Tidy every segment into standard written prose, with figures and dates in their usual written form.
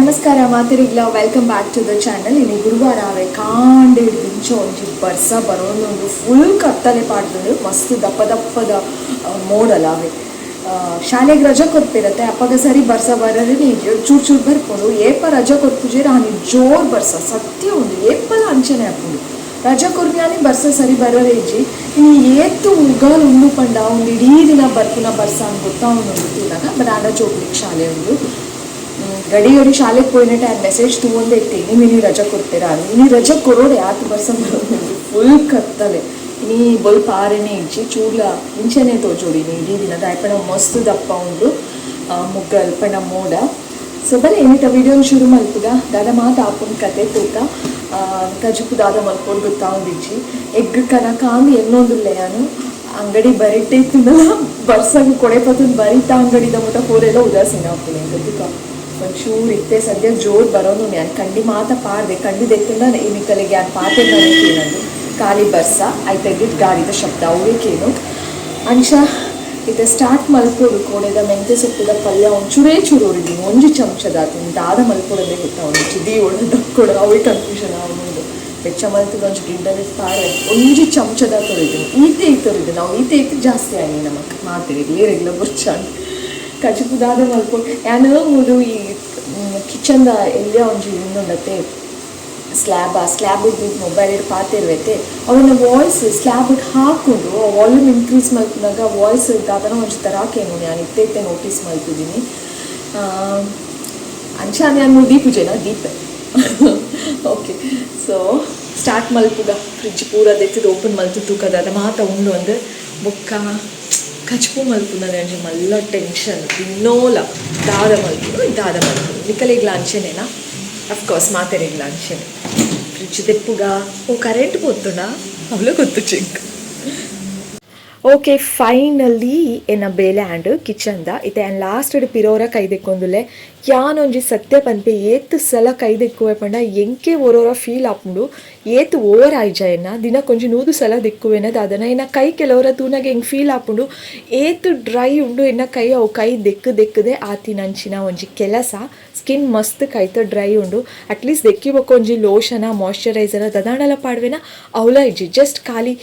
ನಮಸ್ಕಾರ ಮಾತಿರಿಗ್ಲ welcome back to the channel. ಇನ್ನು ಗುರುವಾರ ಆವೆ ಕಾಂಡೆ ದಿಂಚ ಒಂಜಿ ಬರ್ಸ ಬರೋದು ಫುಲ್ ಕತ್ತಲೆ ಪಾಡ್ದು ಮಸ್ತ್ ದಪ್ಪ ದಪ್ಪದ ಮೋಡಲ್ಲ ಅವೆ. ಶಾಲೆಗೆ ರಜೆ ಕೊಡ್ತಿರತ್ತೆ ಅಪ್ಪಾಗ ಸರಿ ಬರ್ಸ ಬರೋದು ನೀವು ಚೂರು ಚೂರು ಬರ್ಕೊಂಡು ಏಪ ರಜೆ ಕೊಡ್ತಿದ್ದೀರ ಹಾನಿ ಜೋರು ಬರ್ಸ ಸತ್ಯ ಒಂದು ಏಪಲ ಅಂಚನೆ ಹಾಕೊಂಡು ರಜೆ ಕೊಡ್ಯಾನೆ ಬರ್ಸ ಸರಿ ಬರೋರೇಜಿ ಇನ್ನು ಏತು ಉಗಾಲ್ ಉಂಡು ಪಂಡ ಒಂದು ಇಡೀ ದಿನ ಬರ್ಪುನ ಬರ್ಸ ಅಂತ ಗೊತ್ತಾ ಅವನು ತಿನ್ನಾಗ ಬಟ್ ಆಡ ಚೋಪ್ಲಿಕ್ಕೆ ಶಾಲೆ ಒಂದು ಗಡಿ ಶಾಲೆಗೆ ಪೋಯಿನ ಟೈಮ್ ಮೆಸೇಜ್ ತೊಗೊಂಡೆ ಇರ್ತೀನಿ ನೀನು ರಜೆ ಕೊಡ್ತೀರಾ ನೀನು ರಜೆ ಕೊಡೋಡೆ ಯಾತು ಬರ್ಸ ಬರೋದು ಫುಲ್ ಕತ್ತಲೆ ನೀ ಬಲ್ಪ ಆರೆನೇ ಇಂಚಿ ಚೂಡ್ಲ ಇಂಚೆನೆ ತೋಜೋಡಿ ನೀ ಇಡೀ ದಿನ ದಾಯ್ಪಣ ಮಸ್ತ್ ದಪ್ಪ ಉಂಡು ಮುಗ್ಗ ಅಲ್ಪಣ ಮೋಡ. ಸೊ ಬರೀ ಏನಿಟ ವಿಡಿಯೋ ಶುರು ಮಲ್ಪುಗ ದಾದ ಮಾತು ಆಪುನ ಕತೆ ತೂಕ ಕಜುಪು ದಾದ ಮಲ್ಕೊಂಡು ಗೊತ್ತಾ ಒಂದಿಜ್ಜಿ ಎಗ್ ಕನಕ ಅಂದು ಎನ್ನೊಂದುಲ್ಲೆ ನಾನು ಅಂಗಡಿ ಬರಿಟ್ಟೆ ತಿನ್ನಲ್ಲ ಬರ್ಸಂಗೆ ಕೊಡೆ ಪತ್ತದ ಬರೀತಾ ಅಂಗಡಿದ ಮುಟ ಪೂರೆಲ್ಲ ಉದಾಸೀನ ಆಗ್ತೀನಿ ಗೊತ್ತಿಕ ಒಂಚೂರು ಇತ್ತೆ ಸದ್ಯ ಜೋರು ಬರೋನು ನಾನು ಕಂಡಿ ಮಾತ ಪಾಡ್ದೆ ಕಂಡಿದ್ದೆತ್ತಿಂದ ಏನಿಕಲಿಗೆ ಯಾರು ಪಾತೆ ಬರೀತೀನಂದು ಖಾಲಿ ಬರ್ಸ ಆಯ್ತಾಗಿದ್ದು ಗಾಡಿದ ಶಬ್ದ ಅವಳಿಕೇನು ಅಂಶ ಇದು ಸ್ಟಾರ್ಟ್ ಮಲ್ಪೋಡು ಕೋಡೆದ ಮೆಂತೆ ಸೊಪ್ಪುದ ಪಲ್ಯ ಒಂಚೂರೇ ಚೂರು ಹೊಡಿದೀನಿ ಒಂಜಿ ಚಮಚದಾತು ದಾದ ಮಲ್ಪೋಡೋದೇ ಗೊತ್ತಾ ಒಂದು ಚಿದಿ ಹೊಡೆದ ಕೊಡ ಅವೇ ಕನ್ಫ್ಯೂಷನ್ ಅವನೊಂದು ಬೆಚ್ಚ ಮಲ್ತದ ಒಂದು ಗಿಡ್ಡಲ್ಲಿ ಪಾರೆ ಒಂಜಿ ಚಮಚದ ತೊಳಿದೀನಿ ಈತೆ ತೊಳಿದು ನಾವು ಈತೆ ಜಾಸ್ತಿ ಆಗಿ ನಮಗೆ ಮಾತಿರಿ ರೇರೆಗ್ಲ ಬುರ್ಚ ಕಜುಪು ದಾದ ಮಲ್ಪೋಡು ಯಾನು ಮುದು ಈ ಕಿಚನ್ದ ಎಲ್ಲೇ ಒಂಜಿ ಇನ್ನೊಂದತ್ತೆ ಸ್ಲ್ಯಾಬ್ ಮೊಬೈಲ್ ಇಟ್ಟು ಪಾತಿರ್ವೈತೆ ಅವನ ವಾಯ್ಸ್ ಸ್ಲ್ಯಾಬ್ ಹಾಕೊಂಡು ವಾಲ್ಯೂಮ್ ಇನ್ಕ್ರೀಸ್ ಮಲ್ಪಿನಾಗ ವಾಯ್ಸ್ ದಾದನ ಒಂಚು ತರಾಕೇನು ನಾನು ಇತ್ತೈತೆ ನೋಟಿಸ್ ಮಲ್ತಿದ್ದೀನಿ ಅಂಚ ನಾನು ದೀಪುಜೆನ ದೀಪ ಓಕೆ ಸೊ ಸ್ಟಾರ್ಟ್ ಮಲ್ಪುಗ ಫ್ರಿಜ್ ಪೂರ ದೆತ್ತದು ಓಪನ್ ಮಲ್ತು ತೂಕದ ಮಾತ ಉಂಡು ಅಂದ್ರೆ ಬೊಕ್ಕ ಕಚ್ಪು ಮಲ್ಪುನಲ್ಲಿ ಅಂಜಿ ಮಲ್ಲ ಟೆನ್ಷನ್ ತಿನ್ನೋಲ ದಾದ ಮಲ್ಪು ನಿಕಲಿಗ್ಲ ಅಂಚೆನೇನಾ ಅಫ್ಕೋರ್ಸ್ ಮಾತೆರಿಗ್ಲ ಅಂಚೆನೆ ಫ್ರಿಜ್ ತೆಪ್ಪುಗ ಕರೆಂಟ್ ಪೋತುಂಡ ಅವಳು ಗೊತ್ತು ಚಿಂಕ್. ಓಕೆ ಫೈನಲಿ ಏನ ಬೇಲೆ ಆ್ಯಂಡ್ ಕಿಚನ್ದ ಇತ್ತೆ ಆ್ಯಂಡ್ ಲಾಸ್ಟ್ ಪಿರೋರ ಕೈದೆಕ್ಕೊಂದುಲೆ ಯಾನೊಂಜಿ ಸತ್ಯ ಪನ್ಪೆ ಏತ್ ಸಲ ಕೈದೆಕ್ಕುವೆ ಪಂಡ ಎಂಕೆ ಓರೋರ ಫೀಲ್ ಆಪುಂಡು ಏತ್ ಓವರ್ ಆಯ್ಜಾಯನ್ನ ದಿನ ಕೊಂಚ ನೂದು ಸಲ ದಿಕ್ಕುವೆನದ ಅದನ್ನ ಇನ್ನು ಕೈ ಕೆಲವರ ತೂನಾಗ ಹೆಂಗೆ ಫೀಲ್ ಆಪುಂಡು ಏತ್ ಡ್ರೈ ಉಂಡು ಇನ್ನು ಕೈ ಅವು ಕೈ ದೆಕ್ಕದೆ ಆತಿನಂಚಿನ ಒಂಜಿ ಕೆಲಸ ಸ್ಕಿನ್ ಮಸ್ತ್ ಕೈತ ಡ್ರೈ ಉಂಡು ಅಟ್ಲೀಸ್ಟ್ ದೆಕ್ಕಿಬೇಕು ಒಂಜಿ ಲೋಷನ ಮಾಯ್ಶ್ಚರೈಸರ ದದಾಂಡಲ ಪಾಡ್ವೆನ ಅವಲ ಇಜ್ಜಿ ಜಸ್ಟ್ ಖಾಲಿ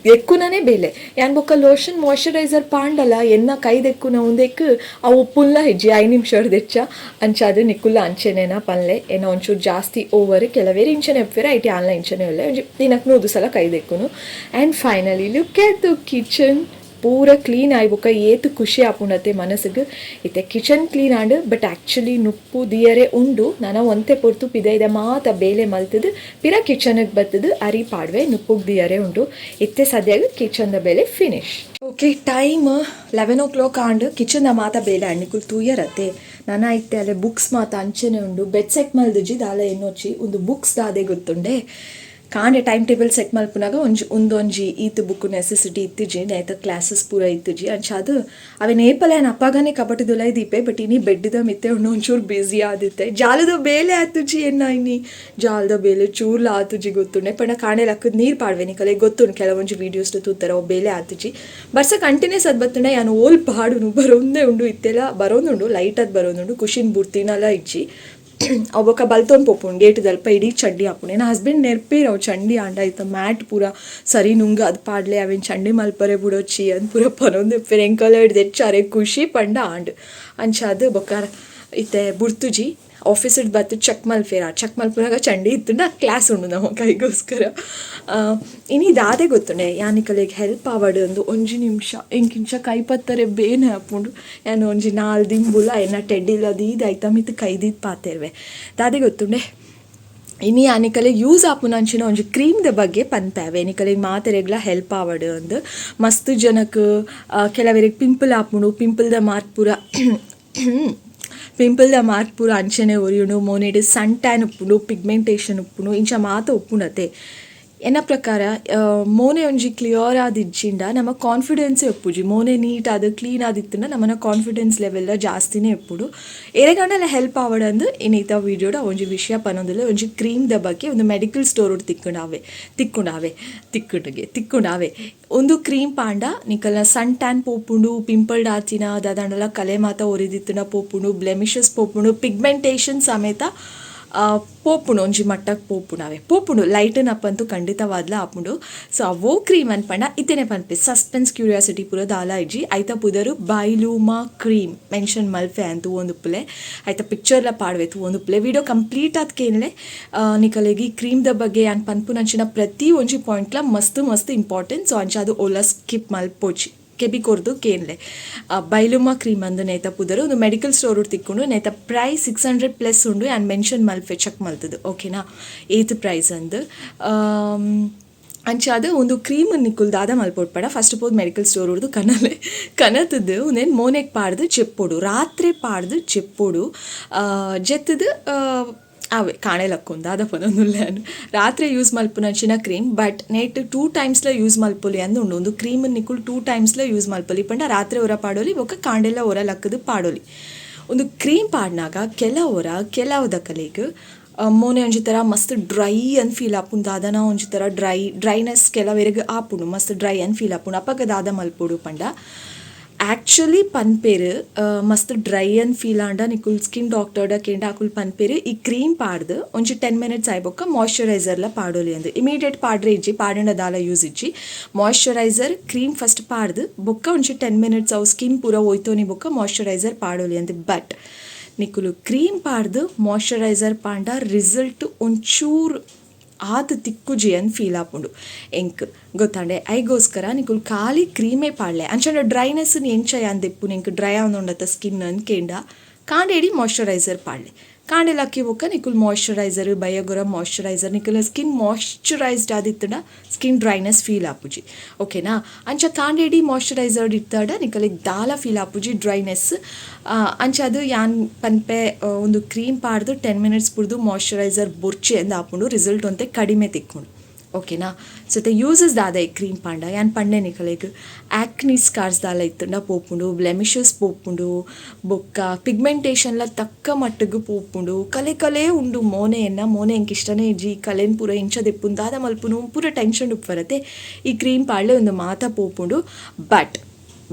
ದೆಕ್ಕುನೇ ಬೇಲೆ ಯಾನ್ ಬೊಕ್ಕ ಲೋಷನ್ ಮಾಯ್ಶ್ಚರೈಸರ್ ಪಾಂಡಲ ಎನ್ನ ಕೈ ದೆಕ್ಕುನ ಉಂದೆಕ್ ಅವು ಪುಲ್ಲ ಹೆಜ್ಜಿ 5 ನಿಮಿಷ ಹೊಡೆದೆಚ್ಚ ಅಂಚಾದು ನಿಕ್ಕುಲ್ಲ ಅಂಚೆನೇನ ಪನ್ಲೆ ಏನೋ ಒಂಚೂರು ಜಾಸ್ತಿ ಓವರ್ ಕೆಲವೇರಿ ಇಂಚನೆ ಎಪ್ಪೇರ ಐಟಿ ಆನ್ಲೈನ್ ಇಂಚನೆ ಒಳ್ಳೆ ದಿನಕ್ಕೆ 100 ಸಲ ಕೈ ದೆಕ್ಕುನು. And finally look at the kitchen ಪೂರ ಕ್ಲೀನ್ ಆಯ್ಬೊಕ್ಕ ಏತು ಖುಷಿ ಆಪುಂಡತೆ ಮನಸ್ಸಿಗೆ ಇತ್ತೆ kitchen clean and but actually ನುಪ್ಪು ದಿಯರೆ ಉಂಡು ನಾನು ಒಂತೆ ಪೊರ್ತು ಪಿದ ಮಾತ ಬೇಲೆ ಮಲ್ತದು ಪಿರ ಕಿಚನ್ಗೆ ಬರ್ತದು ಅರಿ ಪಾಡ್ವೆ ನುಪ್ಪುಗ್ ದಿಯರೆ ಉಂಡು ಇತ್ತೆ ಸದ್ಯಾಗ ಕಿಚನ್ದ ಬೇಲೆ finish. Okay time 11 o'clock and ಕಿಚನ್ದ ಮಾತ ಬೇಲೆ ಅಣ್ಣಿಕುಲ್ ತೂಯರತ್ತೆ ನಾನು ಐತೆ ಅಲ್ಲೇ ಬುಕ್ಸ್ ಮಾತ ಅಂಚನೆ ಉಂಡು ಬೆಡ್ ಸೆಟ್ ಮಲ್ದಿಜ್ಜಿ ದಾಲ ಏನೊಚ್ಚಿ ಒಂದು ಬುಕ್ಸ್ ದಾದೆ ಗೊತ್ತುಂಡೆ ಕಾಂಡೆ ಟೈಮ್ ಟೇಬಲ್ ಸೆಟ್ ಮಲ್ಪುನಾಗ ಒಂದೊಂಜಿ ಈತ್ ಬುಕ್ ನೆಸೆಸಿಟಿ ಇತ್ತಿಜಿ ನೈತ ಕ್ಲಾಸಸ್ ಪೂರ ಇತ್ತಿಜಿ ಅಂಚ ಅದು ಅವೇನು ಏಪಲ ಏನು ಅಪ್ಪಾಗನೇ ಕಬಟದುಲ ದೀಪೆ ಬಟ್ ಇನ್ನಿ ಬೆಡ್ಡಿದ ಮಿತ್ತೆ ಉಂಡು ಒಂಚೂರು ಬ್ಯುಸಿ ಆದಿತ್ತೆ ಜಾಲದ ಬೇಲೆ ಆತುಜಿ ಎನ್ನ ಇನ್ನಿ ಜಾಲದ ಬೇಲೆ ಚೂರ್ಲ ಆತುಜಿ ಗೊತ್ತುಂಡೆ ಪಂಡ ಕಾಣೆ ಲಕ್ಕದ ನೀರು ಪಾಡ್ವೇನಿ ಕಲೆ ಗೊತ್ತುಂಡು ಕೆಲವೊಂಜಿ ವೀಡಿಯೋಸ್ ತೂತರ ಅವು ಬೇಲೆ ಆತುಜಿ ಬರ್ಸ ಕಂಟಿನ್ಯೂಸ್ ಅದು ಬತ್ತುಂಡೆ ಯಾನು ಓಲ್ ಪಾಡುನು ಬರೋಂದೇ ಉಂಡು ಇತ್ತೆಲ್ಲ ಬರೋದುಂಡು ಲೈಟ್ ಅದು ಬರೋದುಂಡು ಖುಷಿನ ಬುರ್ತಿನಲ್ಲ ಇಚ್ಚಿ ಅವಕ್ಕ ಬಲ್ತೊಂದು ಪೋಪುಂಡು ಗೇಟ್ ದಲ್ಪ ಇಡೀ ಚಡ್ಡಿ ಹಾಪುಂಡು ನನ್ನ ಹಸ್ಬೆಂಡ್ ನೆರ್ಪೇರು ಅವು ಚಂಡಿ ಆಂಡ ಆಯ್ತು ಮ್ಯಾಟ್ ಪೂರ ಸರಿ ನುಂಗ ಅದು ಪಾಡ್ಲೆ ಅವೇನು ಚಂಡಿ ಮಲ್ಪರೆ ಬಿಡೋಚ್ಚಿ ಅದು ಪೂರ ಪನೊಂದು ಎಪ್ಪೇರು ಎಂಕಲ ಹಿಡ್ದು ಹೆಚ್ಚಾರೆ ಖುಷಿ ಪಂಡ ಆಂಡ್ ಅಂಚ ಅದು ಬೊಕ್ಕ ಇತ್ತೆ ಬುಡ್ತುಜಿ ಆಫೀಸಿಡ್ ಬತ್ತು ಚಕ್ ಮಲ್ಪುನಾಗ ಚಂಡಿ ಇತ್ತುಂಡು ಆ ಕ್ಲಾಸ್ ಉಂಡು ನಮ್ಮ ಕೈಗೋಸ್ಕರ ಇನ್ನು ದಾದೆ ಗೊತ್ತುಂಡೆ ಯಾನಿಕಲೆಗೆ ಹೆಲ್ಪ್ ಆವಡು ಒಂದು 1 ನಿಮಿಷ ಎಂಕಿಂಚ ಕೈ ಪತ್ತರೆ ಬೇನೆ ಹಾಪುಂಡು ಯಾನು ಒಂಜಿ 4 ದಿಂಬುಲ ಎನ್ನ ಟೆಡ್ಡಿಲ್ಲ ದೀದ್ ಆಯ್ತಾ ಮಿತ್ತು ಕೈದೀದ್ ಪಾತೆರ್ವೆ ದಾದೆ ಗೊತ್ತುಂಡೆ. ಇನ್ನು ಯಾನಿಕಲೆಗೆ ಯೂಸ್ ಆಪುನ ಅಂಚಿನ ಒಂಜಿ ಕ್ರೀಮ್ದ ಬಗ್ಗೆ ಪನ್ಪೇವೆ ಎನಿಕಲೆಗೆ ಮಾತೆರೆಗ್ಲ ಹೆಲ್ಪ್ ಆವಡು ಅಂದು ಮಸ್ತ್ ಜನಕ್ಕೆ ಕೆಲವರಿಗೆ ಪಿಂಪಲ್ ಆಪುಂಡು ಪಿಂಪಲ್ದ ಮಾರ್ಕ್ ಪೂರ ಅಂಚನೆ ಒರಿಯುಂಡು ಮೋನೆಡ್ ಸನ್ ಟ್ಯಾನ್ ಉಪ್ಪುಂಡು ಪಿಗ್ಮೆಂಟೇಷನ್ ಉಪ್ಪುಂಡು ಇಂಚ ಮಾತ ಉಪ್ಪುಂಡತೆ ಎನ್ನ ಪ್ರಕಾರ ಮೋನೆ ಒಂಜಿ ಕ್ಲಿಯರ್ ಆದಿಜ್ಜಿಂಡ ನಮ್ಮ ಕಾನ್ಫಿಡೆನ್ಸ್ ಎಪ್ಪುಜಿ ಮೋನೆ ನೀಟ್ ಆದ್ ಕ್ಲೀನ್ ಆದಿತ್ತಂಡ ನಮ್ಮನ ಕಾನ್ಫಿಡೆನ್ಸ್ ಲೆವೆಲ್ ಜಾಸ್ತಿನೇ ಎಪ್ಪುಡು ಎರೆಗಂಡಲ ಹೆಲ್ಪ್ ಆವಡಂದು ಇನ್ನೀತ ವೀಡಿಯೋಡ ಒಂಜಿ ವಿಷಯ ಪನೊಂದುಲ್ಲೆ ಒಂಜಿ ಕ್ರೀಮ್ದ ಬಗ್ಗೆ ಒಂದು ಮೆಡಿಕಲ್ ಸ್ಟೋರ್ ತಿಕ್ಕುಂಡಾವೆ ಒಂದು ಕ್ರೀಮ್ ಪಾಂಡ ನಿಕಲ್ನ ಸನ್ ಟ್ಯಾನ್ ಪೋಪುಂಡು ಪಿಂಪಲ್ ಡಾಚಿನ ದಾದಂಡಲ ಕಲೆ ಮಾತ ಒರಿದಿತ್ತುನ ಪೋಪುಂಡು ಬ್ಲೆಮಿಷಸ್ ಪೋಪುಂಡು ಪಿಗ್ಮೆಂಟೇಷನ್ ಸಮೇತ ಪೋಪುಂಡು ಒಂಜಿ ಮಟ್ಟಕ್ಕೆ ಪೋಪುಂಡು ಲೈಟನ್ ಅಪ್ ಅಂತೂ ಖಂಡಿತವಾದ್ಲ ಆಪುಂಡು. ಸೊ ಅವೋ ಕ್ರೀಮ್ ಅನ್ಪಂಡ ಇತ್ತೇನೆ ಪನ್ಪೆ ಸಸ್ಪೆನ್ಸ್ ಕ್ಯೂರಿಯಾಸಿಟಿ ಪೂರ ದಾಲ ಇಜ್ಜಿ ಐತ ಪುದರು ಬೈಲೂಮಾ ಕ್ರೀಮ್ ಮೆನ್ಷನ್ ಮಲ್ಫೆ ಅಂತೂ ಒಂದು ಪುಲೆ ಐತ ಪಿಕ್ಚರ್ಲ ಪಾಡ್ವೆತು ಒಂದು ಪುಲೆ ವಿಡಿಯೋ ಕಂಪ್ಲೀಟ್ ಆದ್ಕೇನಲೆ ನಿಕಲೆಗಿ ಕ್ರೀಮ್ದ ಬಗ್ಗೆ ಯಾನ್ ಪನ್ಪು ನಂಚಿನ ಪ್ರತಿ ಒಂಜಿ ಪಾಯಿಂಟ್ಲ ಮಸ್ತ್ ಇಂಪಾರ್ಟೆಂಟ್. ಸೊ ಅಂಚ ಅದು ಓಲಾ ಸ್ಕಿಪ್ ಮಲ್ಪೋಚಿ ಕೆಬಿ ಕೊರ್ದು ಕೇನ್ಲೆ ಬೈಲುಮಾ ಕ್ರೀಮ್ ಅಂದು ನೇತ ಪುದರು ಒಂದು ಮೆಡಿಕಲ್ ಸ್ಟೋರ್ ತಿಕ್ಕೊಂಡು ನೇತ ಪ್ರೈಸ್ 600+ ಉಂಡು ಆ್ಯಂಡ್ ಮೆನ್ಷನ್ ಮಲ್ಫೆ ಚೆಕ್ ಮಲ್ತದು ಓಕೆನಾ ಏತ್ ಪ್ರೈಸ್ ಅಂದು ಅಂಚಾದ ಒಂದು ಕ್ರೀಮ್ ನಿಕ್ಕುಲ್ ದಾದ ಮಲ್ಪೊಡ್ಪಡ first of all medical store ಉಡ್ದು ಕನತದ್ದು ಒಂದೇನು ಮೋನೆಗೆ ಪಾಡ್ದು ಚೆಪ್ಪೋಡು ರಾತ್ರಿ ಪಾಡ್ದು ಚೆಪ್ಪೋಡು ಜೆತ್ತದು ಅವೇ ಕಾಣೆಲಕ್ಕೊಂದು ಅದ ಪನೊಂದುಲ್ಲೆ ರಾತ್ರಿ ಯೂಸ್ ಮಲ್ಪುನಂಚಿನ ಕ್ರೀಮ್ ಬಟ್ ನೆಟ್ 2 ಟೈಮ್ಸ್ಲ ಯೂಸ್ ಮಲ್ಪೊಲಿ ಅಂದು ಉಂಡು ಒಂದು ಕ್ರೀಮ್ ನಿಕ್ಕುಲ್ 2 ಟೈಮ್ಸ್ಲ ಯೂಸ್ ಮಲ್ಪೊಲಿ ಪಂಡ ರಾತ್ರಿ ಹೊರ ಪಾಡೋಲಿ ಬೊಕ್ಕ ಕಾಂಡೆಲ್ಲ ಹೊರ ಲಕ್ಕದು ಪಾಡೋಲಿ ಒಂದು ಕ್ರೀಮ್ ಪಾಡ್ನಾಗ ಕೆಲವದ ಕಲೆಗ್ ಮೋನೆ ಒಂಜಿ ಥರ ಮಸ್ತ್ ಡ್ರೈ ಅನ್ ಫೀಲ್ ಆಪುಂಡು ದಾದನ ಒಂಜಿ ಥರ ಡ್ರೈನೆಸ್ ಕೆಲವೆರೆಗ್ ಆಪುಂಡು ಮಸ್ತ್ ಡ್ರೈ ಅನ್ ಫೀಲ್ ಆಪುಂಡು ಅಪ್ಪಗ ದಾದ ಮಲ್ಪೊಡು ಪಂಡ ಆ್ಯಕ್ಚುಲಿ ಪನ್ಪೇರು ಮಸ್ತ್ ಡ್ರೈ ಅನ್ ಫೀಲ್ ಆಂಡ ನಿಕುಲ್ ಸ್ಕಿನ್ ಡಾಕ್ಟರ್ಡ ಕೇಂಡ ಅಕುಲ್ ಪನ್ಪೇರು ಈ ಕ್ರೀಮ್ ಪಾಡ್ದು ಒಂಜಿ 10 ಮಿನಿಟ್ಸ್ ಆಯ್ಬೊಕ್ಕ ಮಾಯ್ಶ್ಚರೈಸರ್ಲ ಪಾಡೋಲಿ ಅಂದು ಇಮಿಡಿಯೇಟ್ ಪಾಡ್ರೆ ಇಜ್ಜಿ ಪಾಡಿನ ದಾಲ ಯೂಸ್ ಇಜ್ಜಿ ಮಾಯ್ಶ್ಚರೈಸರ್ ಕ್ರೀಮ್ ಫಸ್ಟ್ ಪಾಡ್ದು ಬೊಕ್ಕ ಒಂಜಿ 10 ಮಿನಿಟ್ಸ್ ಅವು ಸ್ಕಿನ್ ಪೂರ ಒಯ್ತೋನಿ ಬೊಕ್ಕ ಮಾಯ್ಶ್ಚರೈಸರ್ ಪಾಡೋಲಿ ಅಂದು ಬಟ್ ನಿಕುಲು ಕ್ರೀಮ್ ಪಾಡ್ದು ಮಾಯ್ಶ್ಚರೈಸರ್ ಪಾಂಡ ರಿಸಲ್ಟ್ ಒಂಚೂರು ಆದ ತಿಕ್ಕುಜಿ ಅನ್ ಫೀಲ್ ಆಪುಂಡು ಎಂಕ್ ಗೊತ್ತಾಂಡೆ ಐಗೋಸ್ಕರ ನಿಕುಲ್ ಖಾಲಿ ಕ್ರೀಮೇ ಪಾಡ್ಲೆ ಅಂಚಂಡ ಡ್ರೈನೆಸ್ ಎಂಚ ಅಂದೆಪ್ಪು ನಿಂಕ್ ಡ್ರೈ ಆಂದೊಂಡತ ಸ್ಕಿನ್ ಅನ್ಕೇಂಡ ಕಾಂಡೇಡಿ ಮಾಯ್ಶ್ಚರೈಸರ್ ಪಾಡ್ಲೆ ಕಾಂಡೆಲ ಅಕ್ಕಿ ಬೊಕ್ಕ ನಿಕುಲ್ ಮಾಯ್ಶ್ಚರೈಸರ್ ಬಯಗೊರ ಮಾಯ್ಶ್ಚರೈಸರ್ ನಿಕುಲ ಸ್ಕಿನ್ ಮಾಯ್ಶ್ಚರೈಸ್ಡ್ ಆದಿತ್ತಡ ಸ್ಕಿನ್ ಡ್ರೈನೆಸ್ ಫೀಲ್ ಆಪುಜಿ ಓಕೆನಾ ಅಂಚ ಕಾಂಡೇಡಿ ಮಾಯ್ಶ್ಚರೈಸರ್ಡ್ ಇತ್ತಡ ನಿಕಲಿಗೆ ದಾಲ ಫೀಲ್ ಆಪುಜಿ ಡ್ರೈನೆಸ್ ಅಂಚ ಅದು ಯಾನ್ ಪನ್ಪೆ ಒಂದು ಕ್ರೀಮ್ ಪಾಡ್ದು 10 ಮಿನಿಟ್ಸ್ ಪುಡ್ದು ಮಾಯ್ಶ್ಚರೈಸರ್ ಬೊರ್ಚಿ ಎಂದು ಆಪುಂಡು ರಿಸಲ್ಟ್ ಒಂತೆ ಕಡಿಮೆ ತಿಕ್ಕೊಂಡು ಓಕೆನಾ ಸೊತೆ ಯೂಸಸ್ ದಾದ ಈ ಕ್ರೀಮ್ ಪಾಂಡ ಯಾನ್ ಪಂಡೆ ನಿಕಲೆಗ್ ಆ್ಯಕ್ನಿ ಸ್ಕಾರ್ಸ್ ದಾಲ ಇತ್ತಂಡ ಪೋಪುಂಡು ಬ್ಲೆಮಿಷಸ್ ಪೋಪುಂಡು ಬೊಕ್ಕ ಪಿಗ್ಮೆಂಟೇಷನ್ಲ ತಕ್ಕ ಮಟ್ಟಿಗೆ ಪೋಪುಂಡು ಕಲೆ ಉಂಡು ಮೋನೆ ಎಂಕ್ ಇಷ್ಟನೇ ಇಜ್ಜಿ ಕಲೆನ್ ಪೂರ ಇಂಚದೆಪ್ಪುನ್ ದಾದ ಮಲ್ಪುನು ಪೂರ ಟೆನ್ಷನ್ ಉಪ್ಪರತೆ ಈ ಕ್ರೀಮ್ ಪಾಡ್ಲೆ ಒಂದು ಮಾತ ಪೋಪುಂಡು ಬಟ್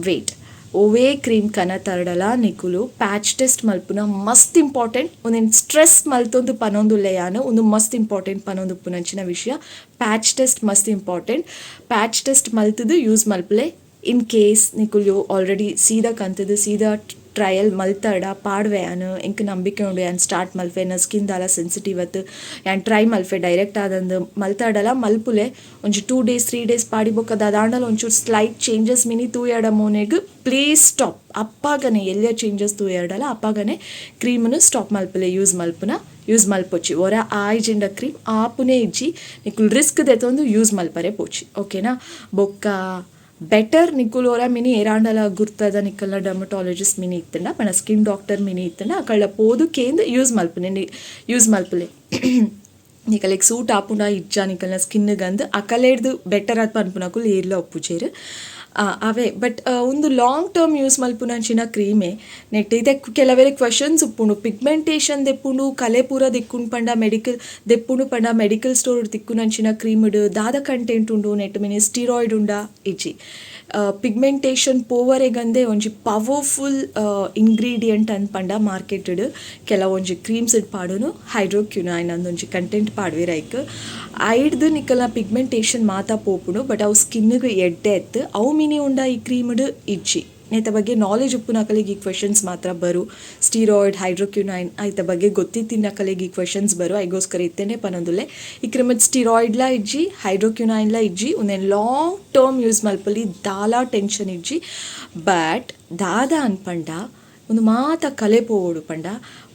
ವೇಟ್ ಓವೇ ಕ್ರೀಮ್ ಕನ ತರಡಲ ನಿಕುಲು ಪ್ಯಾಚ್ ಟೆಸ್ಟ್ ಮಲ್ಪುನ ಮಸ್ತ್ ಇಂಪಾರ್ಟೆಂಟ್ ಒಂದೇನು ಸ್ಟ್ರೆಸ್ ಮಲ್ತೊಂದು ಪನೊಂದುಲ್ಲೆ ಯಾನು ಒಂದು ಮಸ್ತ್ ಇಂಪಾರ್ಟೆಂಟ್ ಪನೊಂದು ಉಪ್ಪುನಂಚಿನ ವಿಷಯ ಪ್ಯಾಚ್ ಟೆಸ್ಟ್ ಮಸ್ತ್ ಇಂಪಾರ್ಟೆಂಟ್ ಪ್ಯಾಚ್ ಟೆಸ್ಟ್ ಮಲ್ತದು ಯೂಸ್ ಮಲ್ಪಲೆ ಇನ್ ಕೇಸ್ ನಿಕುಲು ಆಲ್ರೆಡಿ ಸೀದಾ ಕಂತದು ಸೀದಾ ಟ್ರಯಲ್ ಮಲ್ತಡ ಪಾಡ್ವೆ ಯಾನು ಎಂಕ್ ನಂಬಿಕೆ ಉಂಡು ಯಾನ್ ಸ್ಟಾರ್ಟ್ ಮಲ್ಫೆ ನ ಸ್ಕಿನ್ ದಾಲ ಸೆನ್ಸಿಟಿವ್ ಅತ್ತು ಯಾನ್ ಟ್ರೈ ಮಲ್ಫೆ ಡೈರೆಕ್ಟ್ ಆದಂದು ಮಲ್ತಡಲ ಮಲ್ಪುಲೆ ಒಂಜಿ 2 ಡೇಸ್ 3 ಡೇಸ್ ಪಾಡಿ ಬೊಕ್ಕ ದಾದಾಂಡಲ ಒಂಚೂರು ಸ್ಲೈಟ್ ಚೇಂಜಸ್ ಮಿನಿ ತೂಯಾಡ ಮೋನೆಗ್ ಪ್ಲೀಸ್ ಸ್ಟಾಪ್ ಅಪ್ಪಾಗನೆ ಎಲ್ಲ ಚೇಂಜಸ್ ತೂಯಾಡಲ ಅಪ್ಪಾಗನೆ ಕ್ರೀಮನ್ನು ಸ್ಟಾಪ್ ಮಲ್ಪಲೆ ಯೂಸ್ ಮಲ್ಪೊಚ್ಚಿ ಒರ ಆಯ್ಜಿಂಡ ಕ್ರೀಮ್ ಆಪುನೇ ಇಜ್ಜಿ ನಿಕುಲ್ ರಿಸ್ಕ್ ದೆತೊಂದು ಯೂಸ್ ಮಲ್ಪರೆ ಪೋಚಿ ಓಕೆನಾ ಬೊಕ್ಕ ಬೆಟರ್ ನಿಕುಲ್ ಓರ ಮಿನಿ ಏರಾಂಡಲ ಗುರ್ತದ ನಿಕಲ್ನ ಡರ್ಮಟಾಲಜಿಸ್ಟ್ ಮಿನಿ ಇತ್ತಂಡ ಪಣ ಸ್ಕಿನ್ ಡಾಕ್ಟರ್ ಮಿನಿ ಇತ್ತಂಡ ಅಕಳ್ಳ ಪೋದು ಕೇಂದು ಯೂಸ್ ಮಲ್ಪಲೆ ನಿಕಲಿಗೆ ಸೂಟ್ ಆಪುಂಡ ಇಜ್ಜ ನಿಕಲ್ನ ಸ್ಕಿನ್ಗಂದು ಅಕಲೇಡ್ದು ಬೆಟರ್ ಆತ್ ಪನ್ಪುನಕುಲ್ ಏರ್ಲ ಒಪ್ಪುಚೇರು ಅವೇ ಬಟ್ ಒಂದು ಲಾಂಗ್ ಟರ್ಮ್ ಯೂಸ್ ಮಲ್ಪುನಂಚಿನ ಕ್ರೀಮೇ ನೆಟ್ ಇದಕ್ಕೆ ಕೆಲವೆರೆ ಕ್ವೆಶನ್ಸ್ ಉಪ್ಪುಂಡು ಪಿಗ್ಮೆಂಟೇಷನ್ ದೆಪ್ಪುಂಡು ಕಲೆ ಪೂರ ದಿಕ್ಕುಂಡು ಪಂಡ ಮೆಡಿಕಲ್ ಸ್ಟೋರ್ ದಿಕ್ಕುನಂಚಿನ ಕ್ರೀಮ್ಡ್ ದಾದ ಕಂಟೆಂಟ್ ಉಂಡು ನೆಟ್ ಮಿನಿ ಸ್ಟಿರಾಯ್ಡ್ ಉಂಡ ಇಜ್ಜಿ ಪಿಗ್ಮೆಂಟೇಷನ್ ಪೋವರೆಗಂದೆ ಒಂಜಿ ಪವರ್ಫುಲ್ ಇಂಗ್ರೀಡಿಯೆಂಟ್ ಅನ್ಪಂಡ ಮಾರ್ಕೆಟೆಡ್ ಕೆಲವೊಂಜಿ ಕ್ರೀಮ್ಸ್ ಪಾಡುನು ಹೈಡ್ರೋಕ್ಯುನೈನ್ ಅಂದೊಂಜಿ ಕಂಟೆಂಟ್ ಪಾಡ್ವೆರೈಕ್ ಐಡ್ದು ನಿಕಲ್ನ ಪಿಗ್ಮೆಂಟೇಷನ್ ಮಾತ ಪೋಪುಡು ಬಟ್ ಅವು ಸ್ಕಿನ್ನಿಗೆ ಎಡ್ಡೆ ಎತ್ತು ಅವು ಮಿನಿ ಉಂಡ ಈ ಕ್ರೀಮ್ಡ್ ಇಜ್ಜಿ ಐತ ಬಗ್ಗೆ ನಾಲೆಜ್ ಉಪ್ಪುನಕಲಿಗೆ ಈ ಕ್ವೆಶನ್ಸ್ ಮಾತ್ರ ಬರು ಸ್ಟೀರಾಯ್ಡ್ ಹೈಡ್ರೋಕ್ಯುನೈನ್ ಐತ ಬಗ್ಗೆ ಗೊತ್ತಿತ್ತಿನಕಲಿಗೆ ಈ ಕ್ವೆಶನ್ಸ್ ಬರು ಐಗೋಸ್ಕರ ಇತ್ತೇನೆ ಪನೊಂದುಲ್ಲೆ ಈ ಕ್ರೀಮದ್ ಸ್ಟೀರಾಯ್ಡ್ಲ ಇಜ್ಜಿ ಹೈಡ್ರೋಕ್ಯುನೈನ್ಲ ಇಜ್ಜಿ ಒಂದೇನು ಲಾಂಗ್ ಟರ್ಮ್ ಯೂಸ್ ಮಲ್ಪಲಿ ದಾಲ ಟೆನ್ಷನ್ ಇಜ್ಜಿ ಬಟ್ ದಾದ ಅನ್ಪಂಡ ಒಂದು ಮಾತ ಕಲೆ ಪೋವೋಡು ಪಂಡ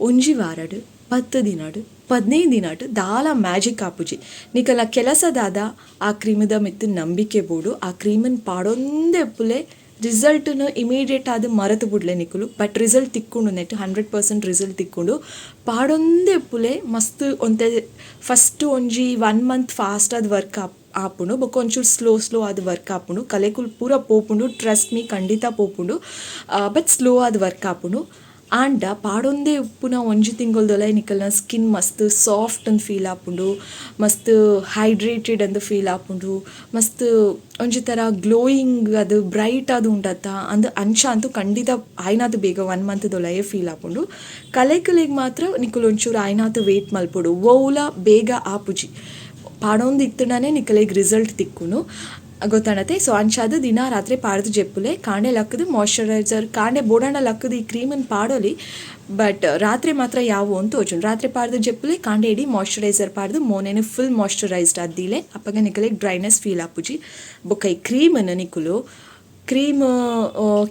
ಒಂಜಿ ವಾರಡ್ 10 ದಿನಡ್ 15 ದಿನಡ್ ದಾಲ ಮ್ಯಾಜಿಕ್ ಆಪುಜಿ ನಿಕಲ ಕೆಲಸದಾದ ಆ ಕ್ರೀಮದ ಮಿತ್ತು ನಂಬಿಕೆ ಬೋಡು ಆ ಕ್ರೀಮನ್ ಪಾಡೊಂದೆ ಪುಲೆ ರಿಸಲ್ಟನ್ನು ಇಮಿಡಿಯೇಟ್ ಆದ ಮರೆತು ಬಿಡ್ಲೆ ನಿಕುಲು ಬಟ್ ರಿಸಲ್ಟ್ ತಿಕ್ಕೊಂಡು ನೆಟ್ 100% ರಿಸಲ್ಟ್ ತಿಕ್ಕೊಂಡು ಪಾಡೊಂದೆ ಪುಲೆ ಮಸ್ತ್ ಒಂತೆ ಫಸ್ಟ್ ಒಂಜಿ 1 ಮಂತ್ ಫಾಸ್ಟ್ ಆದ ವರ್ಕ್ ಆಪುಂಡು ಬೊಕ್ಕ ಒಂಚೂರು ಸ್ಲೋ ಆದ ವರ್ಕ್ ಆಪುಂಡು ಕಲೆಕುಲ್ ಪೂರ ಪೋಪುಂಡು ಟ್ರಸ್ಟ್ ಮೀ ಖಂಡಿತ ಪೋಪುಂಡು ಬಟ್ ಸ್ಲೋ ಆದ ವರ್ಕ್ ಆಪುಂಡು ಆಂಡ ಪಾಡೊಂದೇ ಉಪ್ಪುನ ಒಂಜಿ ತಿಂಗೊಲ್ದೊಲ ನಿಕಲ್ನ ಸ್ಕಿನ್ ಮಸ್ತ್ ಸಾಫ್ಟ್ ಅಂದ್ ಫೀಲ್ ಆಪುಂಡು ಮಸ್ತ್ ಹೈಡ್ರೇಟೆಡ್ ಅಂದ್ ಫೀಲ್ ಆಪುಂಡು ಮಸ್ತ್ ಒಂಜಿ ಥರ ಗ್ಲೋಯಿಂಗ್ ಅದು ಬ್ರೈಟ್ ಅದು ಉಂಡತ್ತ ಅಂದ್ ಅಂಚ ಅಂತೂ ಖಂಡಿತ ಆಯ್ನಾತು ಬೇಗ 1 ಮಂತ್ದೊಲಯೇ ಫೀಲ್ ಆಪುಂಡು ಕಲೆಕುಲಿಗೆ ಮಾತ್ರ ನಿಕುಲು ಒಂಚೂರು ಆಯ್ನಾತು ವೇಟ್ ಮಲ್ಪೊಡು ಓವುಲ ಬೇಗ ಆಪುಜಿ ಪಾಡೊಂದು ಇತ್ತುಂಡನೆ ನಿಕಲೆಗ್ ರಿಸಲ್ಟ್ ತಿಕ್ಕುನು ಗೊತ್ತಾಣತೆ. ಸೊ ಅಂಚಾದ ದಿನ ರಾತ್ರಿ ಪಾಡ್ದು ಜೆಪ್ಪುಲೆ ಕಾಂಡೆ ಲಕ್ಕದು ಮಾಯ್ಶ್ಚರೈಸರ್ ಕಾಂಡೆ ಬೋಡಾಂಡ ಲಕ್ಕದು ಈ ಕ್ರೀಮನ್ನು ಪಾಡೋಲಿ ಬಟ್ ರಾತ್ರಿ ಮಾತ್ರ ಯಾವು ಅಂತ ತೋಚುಂಡು ರಾತ್ರಿ ಪಾಡ್ದು ಜೆಪ್ಪುಲೆ ಕಾಂಡೆ ಇಡಿ ಮಾಯ್ಶ್ಚರೈಸರ್ ಪಾಡ್ದು ಮೋನೇನು ಫುಲ್ ಮಾಯ್ಶ್ಚರೈಸ್ಡ್ ಆದ್ದಿಲೆ ಅಪ್ಪಗ ನಿಕಲೆಗ್ ಡ್ರೈನೆಸ್ ಫೀಲ್ ಆಪುಜಿ ಬೊಕ್ಕ ಈ ಕ್ರೀಮನ್ನು ನಿಕುಲು ಕ್ರೀಮ್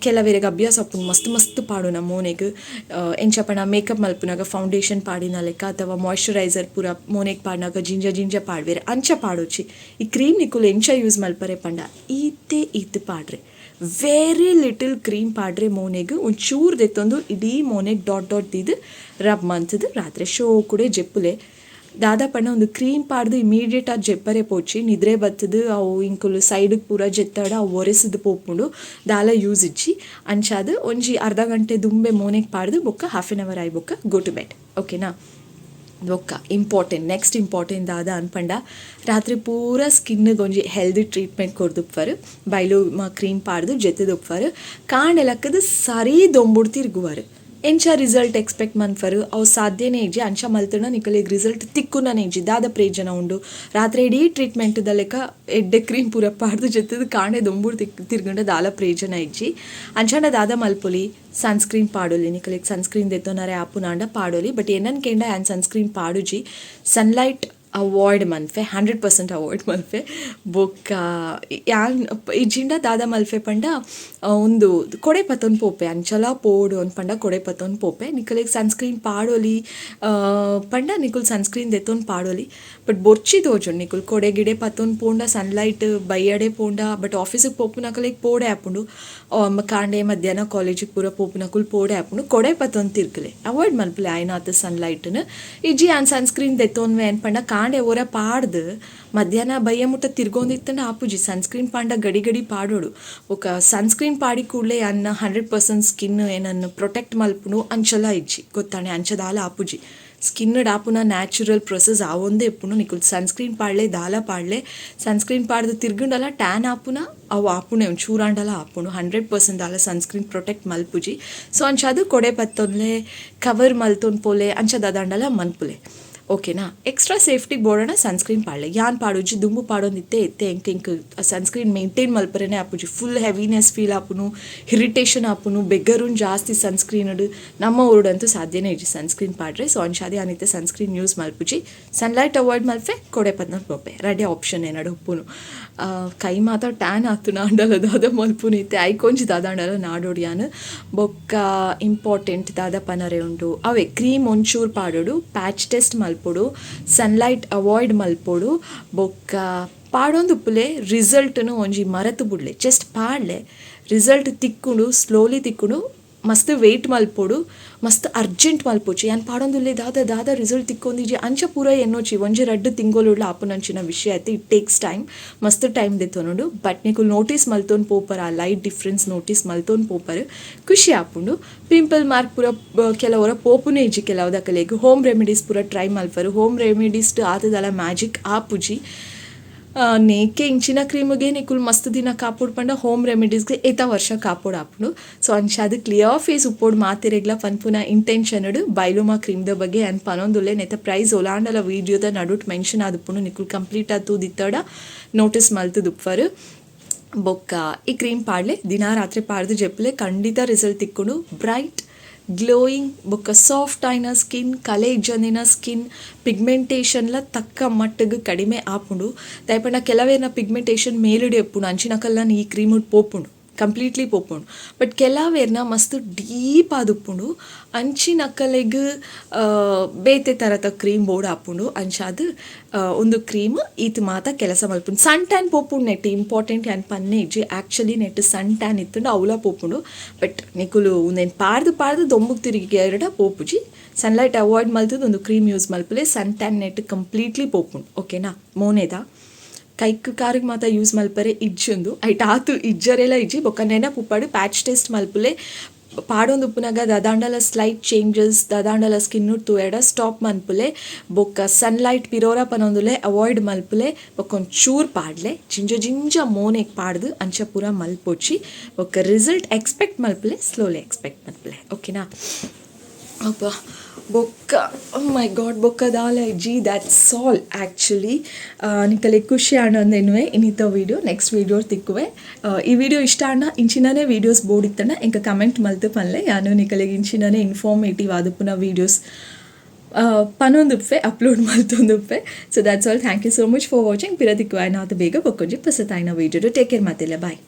ಕೆಲವೇರೆಗೆ ಅಭ್ಯಾಸ ಆಪುಂಡು ಮಸ್ತ್ ಪಾಡುನ ಮೋನೆಗ್ ಎಂಚಪಣ ಮೇಕಪ್ ಮಲ್ಪುನಾಗ ಫೌಂಡೇಶನ್ ಪಾಡಿನ ಲೆಕ್ಕ ಅಥವಾ ಮಾಯ್ಶ್ಚರೈಸರ್ ಪೂರ ಮೋನೆಗ್ ಪಾಡಿನಾಗ ಜಿಂಜ ಪಾಡ್ವೇರೆ ಅಂಚ ಪಾಡೋಚಿ ಈ ಕ್ರೀಮ್ ನಿಕುಲು ಎಂಚ ಯೂಸ್ ಮಲ್ಪರೆ ಪಂಡ ಈತೆ ಪಾಡ್ರೆ ವೆರಿ ಲಿಟಲ್ ಕ್ರೀಮ್ ಪಾಡ್ರೆ ಮೋನೆಗ್ ಒಂಚೂರು ದೆತ್ತೊಂದು ಇಡೀ ಮೋನೆಗ್ ಡಾಟ್ ದಿದ್ದು ರಬ್ ಮಂತದ್ದು ರಾತ್ರಿ ಶೋ ಕೂಡ ಜೆಪ್ಪುಲೆ ದಾದಾ ಪಂಡ ಒಂದು ಕ್ರೀಮ್ ಪಾಡ್ದು ಇಮಿಡಿಯೇಟ್ ಆಗಿ ಜೆಪ್ಪರೆ ಪೋಚಿ ನಿದ್ರೆ ಬತ್ತದು ಅವು ಇಂಕುಲು ಸೈಡಿಗೆ ಪೂರ ಜೆತ್ತಾಡ ಅವು ಒರೆಸದು ಪೋಪುಂಡು ದಾಲ ಯೂಸ್ ಇಚ್ಚಿ ಅಂಚಾದ ಒಂಜಿ ಅರ್ಧ ಗಂಟೆ ದುಂಬೆ ಮೋನೆಗೆ ಪಾಡ್ದು ಬೊಕ್ಕ ಹಾಫ್ ಆನ್ ಅವರ್ ಆಯ್ ಬೊಕ್ಕ ಗೋ ಟು ಬೆಡ್ ಓಕೆನಾ. ಬೊಕ್ಕ ನೆಕ್ಸ್ಟ್ ಇಂಪಾರ್ಟೆಂಟ್ ದಾದ ಅನ್ಪಂಡ ರಾತ್ರಿ ಪೂರ ಸ್ಕಿನ್ನಿಗೆ ಒಂಜಿ ಹೆಲ್ದಿ ಟ್ರೀಟ್ಮೆಂಟ್ ಕೊಡ್ದುಪ್ಪರು ಬೈಲು ಕ್ರೀಮ್ ಪಾಡ್ದು ಜೆತ್ತದುಪ್ಪರು ಕಾಂಡೆ ಲಕ್ಕದು ಸರಿ ದೊಂಬುಡು ತಿರ್ಗುವರು ಎಂಚ ರಿಸಲ್ಟ್ ಎಕ್ಸ್ಪೆಕ್ಟ್ ಮನ್ಫರು ಅವು ಸಾಧ್ಯನೇ ಇಜ್ಜಿ ಅಂಚ ಮಲ್ತನ ನಿಕಲಿಗೆ ರಿಸಲ್ಟ್ ತಿಕ್ಕುನೇ ಇಜ್ಜಿ ದಾದ ಪ್ರಯೋಜನ ಉಂಡು ರಾತ್ರಿ ಇಡೀ ಟ್ರೀಟ್ಮೆಂಟ್ದ ಲೆಕ್ಕ ಎಡ್ಡೆ ಕ್ರೀಮ್ ಪೂರ ಪಾಡ್ದು ಜೊತೆದು ಕಾಂಡೆ ದೊಂಬುಡು ತಿರ್ಗಂಡ ದಾಲ ಪ್ರಯೋಜನ ಇಜ್ಜಿ ಅಂಚಂಡ ದಾದ ಮಲ್ಪೊಲಿ ಸನ್ಸ್ಕ್ರೀನ್ ಪಾಡೋಲಿ ನಿಕಲಿಗೆ ಸನ್ಸ್ಕ್ರೀನ್ ದೆತ್ತೋನಾರೆ ಆಪುನಾಂಡ ಪಾಡೋಲಿ ಬಟ್ ಏನನ್ ಕೇಂಡ ಆ್ಯನ್ ಸನ್ಸ್ಕ್ರೀನ್ ಪಾಡುಜಿ ಸನ್ಲೈಟ್ ಅವಾಯ್ಡ್ ಮಲ್ಫೆ 100% ಅವಾಯ್ಡ್ ಮಲ್ಫೆ ಬೊಕ್ಕ ಯಾನ್ ಇಜ್ಜಿಂಡ ದಾದ ಮಲ್ಫೆ ಪಂಡ ಒಂದು ಕೊಡೆ ಪತ್ತೊಂದು ಪೋಪೆ ಅಂಚಲ ಪೋಡು ಅನ್ಪಂಡ ಕೊಡೆ ಪತ್ತೊಂದು ಪೋಪೆ ನಿಕಲಿಗೆ ಸನ್ಸ್ಕ್ರೀನ್ ಪಾಡೋಲಿ ಪಂಡ ನಿಕುಲ್ ಸನ್ಸ್ಕ್ರೀನ್ ದೆತ್ತೊಂದು ಪಾಡೋಲಿ ಬಟ್ ಬೊರ್ಚಿ ತೋಜುಂಡು ನಿಕುಲ್ ಕೊಡೆ ಗಿಡೆ ಪತ್ತೊಂದು ಪೋಂಡ ಸನ್ಲೈಟ್ ಬೈಯಡೆ ಪೋಂಡ ಬಟ್ ಆಫೀಸಿಗೆ ಪೋಪುನಕಲಿಗೆ ಪೋಡೆ ಆಪುಂಡು ಕಾಂಡೆ ಮಧ್ಯಾಹ್ನ ಕಾಲೇಜಿಗೆ ಪೂರ ಪೋಪುನಕುಲ್ ಪೋಡೆ ಆಪುಂಡು ಕೊಡೆ ಪತ್ತೊಂದು ತಿರ್ಕಲೆ ಅವಾಯ್ಡ್ ಮಲ್ಪಲೆ ಆಯ್ನಾತ ಸನ್ಲೈಟ್ನ ಇಜ್ಜಿ ಆನ್ ಸನ್ಸ್ಕ್ರೀನ್ ದೆತ್ತೊನ್ವೆ ಅನ್ಪಂಡ ಕಾಂಡೆ ಒರ ಪಾಡ್ದು ಮಧ್ಯಾಹ್ನ ಬಯ್ಯ ಮುಟ್ಟ ತಿರ್ಗೊಂದಿತ್ತಂಡ ಆಪುಜಿ ಸನ್ಸ್ಕ್ರೀನ್ ಪಾಂಡ ಗಡಿ ಪಾಡೋಡು ఒక ಸನ್ಸ್ಕ್ರೀನ್ ಪಾಡಿ ಕೂಡಲೇ ಅನ್ನ 100% ಸ್ಕಿನ್ ಏನನ್ನು ಪ್ರೊಟೆಕ್ಟ್ ಮಲ್ಪುನು ಅಂಚಲ ಇಜ್ಜಿ ಗೊತ್ತಾಣೆ ಅಂಚದಾಲ ಆಪುಜಿ ಸ್ಕಿನ್ ಆಪುನ ನ್ಯಾಚುರಲ್ ಪ್ರೊಸೆಸ್ ಆವೊಂದೇ ಎಪ್ಪುನು ನಿಕುಲ್ ಸನ್ಸ್ಕ್ರೀನ್ ಪಾಡ್ಲೆ ದಾಲ ಪಾಡ್ಲೆ ಸನ್ಸ್ಕ್ರೀನ್ ಪಾಡ್ದು ತಿರ್ಗುಂಡಲ ಟ್ಯಾನ್ ಆಪುನ ಅವು ಆಪುನೆ ಒಂದು ಚೂರಾಂಡಲ ಆಪುನು 100% ದಾಲ ಸನ್ಸ್ಕ್ರೀನ್ ಪ್ರೊಟೆಕ್ಟ್ ಮಲ್ಪುಜಿ ಸೊ ಅಂಚದು ಕೊಡೆ ಪತ್ತೊನ್ಲೆ ಕವರ್ ಮಲ್ತೊನ್ ಪೋಲೆ ಅಂಚದಾದಂಡಲ ಮನ್ಪುಲೆ ಓಕೆನಾ. ಎಕ್ಸ್ಟ್ರಾ ಸೇಫ್ಟಿಗೆ ಬೋಡೋಣ ಸನ್ಸ್ಕ್ರೀನ್ ಪಾಡ್ಲೆ ಯಾನ್ ಪಾಡೋಜಿ ದುಂಬು ಪಾಡೊಂದಿತ್ತೆ ಎತ್ತೆ ಎಂಕ್ ಸನ್ಸ್ಕ್ರೀನ್ ಮೇಂಟೈನ್ ಮಲ್ಪರೇನೆ ಆಪುಜಿ ಫುಲ್ ಹೆವಿನೆಸ್ ಫೀಲ್ ಆಪುನು ಇರಿಟೇಷನ್ ಆಪುನು ಬೆಗ್ಗರುನ್ ಜಾಸ್ತಿ ಸನ್ಸ್ಕ್ರೀನ್ ನಮ್ಮ ಊರುಡಂತೂ ಸಾಧ್ಯನೇ ಇಜ್ಜಿ ಸನ್ಸ್ಕ್ರೀನ್ ಪಾಡ್ರೆ ಸೊ ಅನ್ಶಾದಿ ಅನಿತ್ತೆ ಸನ್ಸ್ಕ್ರೀನ್ ಯೂಸ್ ಮಲ್ಪುಜಿ ಸನ್ಲೈಟ್ ಅವಾಯ್ಡ್ ಮಲ್ಪೆ ಕೊಡೆ ಪದ್ನ ಪೋಪೆ ರೆಡಿ ಆಪ್ಷನ್ ಏನಾಡು ಉಪ್ಪುನು ಕೈ ಮಾತ್ರ ಟ್ಯಾನ್ ಆತು ನಾಂಡಲ ದಾದ ಮಲ್ಪುನು ಇತ್ತೆ ಐಕೊಂಜಿ ದಾದಾಂಡಲ ನಾಡೋಡಿಯಾನು ಬೊಕ್ಕ ಇಂಪಾರ್ಟೆಂಟ್ ದಾದ ಪನರೆ ಉಂಡು ಅವೇ ಕ್ರೀಮ್ ಒಂಚೂರು ಪಾಡೋಡು ಪ್ಯಾಚ್ ಟೆಸ್ಟ್ ಮಲ್ಪೊಡು ಸನ್ಲೈಟ್ ಅವಾಯ್ಡ್ ಮಲ್ಪೊಡು ಬೊಕ್ಕ ಪಾಡೊಂದು ಉಪ್ಪುಲೆ ರಿಸಲ್ಟ್ನು ಒಂಜಿ ಮರತು ಬುಡ್ಲೆ ಜಸ್ಟ್ ಪಾಡ್ಲೆ ರಿಸಲ್ಟ್ ತಿಕ್ಕುಂಡು ಸ್ಲೋಲಿ ತಿಕ್ಕುಂಡು ಮಸ್ತ್ ವೆಯ್ಟ್ ಮಲ್ಪೊಡು ಮಸ್ತ್ ಅರ್ಜೆಂಟ್ ಮಲ್ಪೋಚಿ ಯಾನ್ ಪಾಡೊಂದುಲ್ಲೆ ದಾದ ರಿಸಲ್ಟ್ ತಿಕ್ಕೊಂದಿಜಿ ಅಂಚ ಪೂರ ಎನ್ನೋಚಿ ಒಂಜಿ ರಡ್ಡು ತಿಂಗೊಲುಡ್ಲ ಆಪುನಂಚಿನ ವಿಷಯ ಐತೆ ಇಟ್ ಟೇಕ್ಸ್ ಟೈಮ್ ಮಸ್ತ್ ಟೈಮ್ ದೆತ್ತೊನುಂಡು ಬಟ್ ನಿಕುಲ್ ನೋಟಿಸ್ ಮಲ್ತೊನ್ ಪೋಪರ್ ಆ ಲೈಟ್ ಡಿಫ್ರೆನ್ಸ್ ನೋಟಿಸ್ ಮಲ್ತೊನ್ ಪೋಪರ್ ಖುಷಿ ಆಪುಂಡು ಪಿಂಪಲ್ ಮಾರ್ಕ್ ಪೂರ ಕೆಲವರ ಪೋಪುನೇ ಇಜ್ಜಿ ಕೆಲವುದಕ್ಕಲೆಗ್ ಹೋಮ್ ರೆಮಿಡೀಸ್ ಪೂರ ಟ್ರೈ ಮಲ್ಪರು ಹೋಮ್ ರೆಮಿಡೀಸ್ ಆತದಲ ಮ್ಯಾಜಿಕ್ ಆಪುಜಿ ನೇಕೆ ಇಂಚಿನ ಕ್ರೀಮ್ಗೆ ನಿಕುಲ್ ಮಸ್ತ್ ದಿನ ಕಾಪುಡ್ ಪಂಡ ಹೋಮ್ ರೆಮಿಡೀಸ್ಗೆ ಏತ ವರ್ಷ ಕಾಪುಡ್ ಆಪುಂಡು ಸೊ ಅಂಚಾದ ಕ್ಲಿಯರ್ ಫೇಸ್ ಉಪ್ಪೋಡು ಮಾತೆರೆಗ್ಲ ಪನ್ಪುನ ಇಂಟೆನ್ಷನ್ಡು ಬೈಲುಮಾ ಕ್ರೀಮ್ದ ಬಗ್ಗೆ ಅನ್ ಪನೊಂದುಲ್ಲೆ ನೆತ ಪ್ರೈಸ್ ಒಲಾಂಡಲ ವೀಡಿಯೋದ ನಡುಟ್ ಮೆನ್ಷನ್ ಆದುಪ್ಪುಂಡು ನಿಕುಲ್ ಕಂಪ್ಲೀಟ್ ಆತು ದಿತ್ತಡ ನೋಟಿಸ್ ಮಲ್ತದು ಉಪ್ಪರು ಬೊಕ್ಕ ಈ ಕ್ರೀಮ್ ಪಾಡ್ಲೆ ದಿನ ರಾತ್ರಿ ಪಾಡ್ದು ಜೆಪ್ಪಲೆ ಖಂಡಿತ ರಿಸಲ್ಟ್ ತಿಕ್ಕೊಂಡು ಬ್ರೈಟ್ ಗ್ಲೋಯಿಂಗ್ ಬೊಕ್ಕ ಸಾಫ್ಟ್ ಆಯ್ನ ಸ್ಕಿನ್ ಕಲೆ ಇಜ್ಜಂದಿನ ಸ್ಕಿನ್ ಪಿಗ್ಮೆಂಟೇಷನ್ಲ ತಕ್ಕ ಮಟ್ಟಿಗೆ ಕಡಿಮೆ ಆಪುಂಡು ದಯಪಂಡ ಕೆಲವೇನ ಪಿಗ್ಮೆಂಟೇಷನ್ ಮೇಲುಡಿ ಎಪ್ಪುಂಡು ಅಂಚಿನಕಲ್ಲ ಈ ಕ್ರೀಮ್ ಪೋಪುಂಡು ಕಂಪ್ಲೀಟ್ಲಿ ಪೋಪುಂಡು ಬಟ್ ಕೆಲವೇರ್ನ ಮಸ್ತ್ ಡೀಪ್ ಆದುಪ್ಪುಂಡು ಅಂಚಿನಕಲೆಗ್ ಬೇತೆ ಥರದ ಕ್ರೀಮ್ ಬೋರ್ಡ್ ಆಪುಂಡು ಅಂಚಾದ ಒಂದು ಕ್ರೀಮ್ ಈತ್ ಮಾತ ಕೆಲಸ ಮಲ್ಪುಂಡು ಸನ್ ಟ್ಯಾನ್ ಪೋಪುಂಡು ನೆಟ್ ಇಂಪಾರ್ಟೆಂಟ್ ಯಾನ್ ಪನ್ನೆ ಇಜ್ಜಿ ಆ್ಯಕ್ಚುಲಿ ನೆಟ್ ಸನ್ ಟ್ಯಾನ್ ಇತ್ತುಂಡು ಅವಲ ಪೋಪುಂಡು ಬಟ್ ನಿಕುಲು ಒಂದೇನು ಪಾಡ್ದು ದೊಂಬುಗೆ ತಿರುಗಿ ಎರಡ ಪೋಪುಜಿ ಸನ್ಲೈಟ್ ಅವಾಯ್ಡ್ ಮಲ್ತದ್ದು ಒಂದು ಕ್ರೀಮ್ ಯೂಸ್ ಮಲ್ಪಲೆ ಸನ್ ಟ್ಯಾನ್ ನೆಟ್ ಕಂಪ್ಲೀಟ್ಲಿ ಪೋಪುಂಡು ಓಕೆನಾ ಮೋನೆದ ಕೈಕ್ ಕಾರಿಗೆ ಮಾತ್ರ ಯೂಸ್ ಮಲ್ಪರೆ ಇಜ್ಜುಂದು ಐಟ್ ಆತು ಇಜ್ಜರೆಲ್ಲ ಇಜ್ಜಿ ಬೊಕ್ಕ ನೆನಪುಪ್ಪಾಡು ಪ್ಯಾಚ್ ಟೆಸ್ಟ್ ಮಲ್ಪುಲೆ ಪಾಡೊಂದು ಉಪ್ಪುನಾಗ ದಾದಾಂಡಲ ಸ್ಲೈಟ್ ಚೇಂಜಸ್ ದಾದಾಂಡಲ ಸ್ಕಿನ್ನು ತೂಯಡ ಸ್ಟಾಪ್ ಮನ್ಪುಲೆ ಬೊಕ್ಕ ಸನ್ಲೈಟ್ ಪಿರೋರ ಪನೊಂದುಲೆ ಅವಾಯ್ಡ್ ಮಲ್ಪುಲೆ ಬೊಕ್ಕೊಂದು ಚೂರು ಪಾಡ್ಲೆ ಜಿಂಜ ಮೋನೆಗೆ ಪಾಡ್ದು ಅಂಚ ಪೂರ ಮಲ್ಪೊಚ್ಚಿ ಬೊಕ್ಕ ರಿಸಲ್ಟ್ ಎಕ್ಸ್ಪೆಕ್ಟ್ ಮಲ್ಪುಲೆ ಸ್ಲೋಲಿ ಎಕ್ಸ್ಪೆಕ್ಟ್ ಮಲ್ಪುಲೆ ಓಕೆನಾ ಅಪ್ಪ ಬೊಕ್ಕ ಮೈ ಗಾಡ್ ಬೊಕ್ಕ ದಾಲ ಇಜ್ಜಿ ದ್ಯಾಟ್ಸ್ ಆಲ್ ಆ್ಯಕ್ಚುಲಿ ನಿಕಲೆ ಖುಷಿ ಆಂಡೊಂದೆನ್ನುವೆ ಇನ್ನಿತ ವೀಡಿಯೋ ನೆಕ್ಸ್ಟ್ ವೀಡಿಯೋ ತಿಕ್ಕುವೆ ಈ ವಿಡಿಯೋ ಇಷ್ಟ ಆಂಡ ಇಂಚಿನನೇ ವೀಡಿಯೋಸ್ ಬೋಡಿತ್ತಂಡ ಇಂಕ ಕಮೆಂಟ್ ಮಲ್ತು ಪನ್ಲೆ ಯಾನು ನಿಕಲೆಗೆ ಇಂಚಿನನೇ ಇನ್ಫಾರ್ಮೇಟಿವ್ ಆದುಪ್ಪುನ ವೀಡಿಯೋಸ್ ಪನೊಂದುಪ್ಪೆ ಅಪ್ಲೋಡ್ ಮಲ್ತೊಂದುಪ್ಪೆ so that's all thank you so much for watching ಪಿರ ತಿಕ್ಕುವ ಆಯ್ನಾತು ಬೇಗ ಬೊಕ್ಕೊಂಜಿ ಪಸತಾಯ್ನ ವೀಡಿಯೋ ಟೇಕ್ ಕೇರ್ ಮಾತಿಲ್ಲ ಬಾಯ್